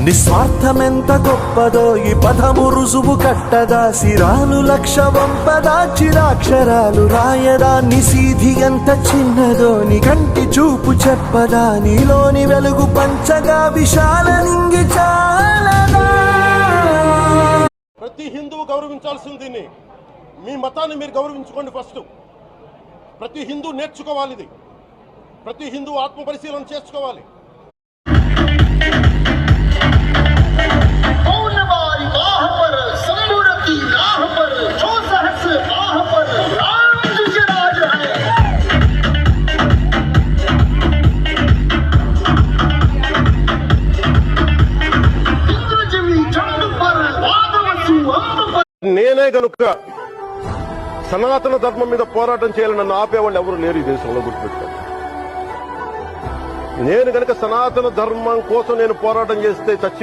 నిస్వార్థమెంత గొప్పదో ఈ పదము రుజువు కట్టదా, సిరాలు లక్ష వంపదా, చిరాక్షరాలు రాయదా, నిసీధి ఎంత చిన్నదో నీ కంటి చూపు చెప్పదా, నీలోని వెలుగు పంచగా విశాల నింగి చాలదా. ప్రతి హిందువు గౌరవించాల్సింది మీ మతాన్ని మీరు గౌరవించుకోండి. ఫస్ట్ ప్రతి హిందూ నేర్చుకోవాలి, ఇది ప్రతి హిందూ ఆత్మ పరిశీలన చేసుకోవాలి. నేనే గనుక సనాతన ధర్మం మీద పోరాటం చేయాలని నన్ను ఆపేవాళ్ళు ఎవరు లేరు ఈ దేశంలో, గుర్తుపెట్టుకోండి. నేను గనుక సనాతన ధర్మం కోసం నేను పోరాటం చేస్తే చచ్చి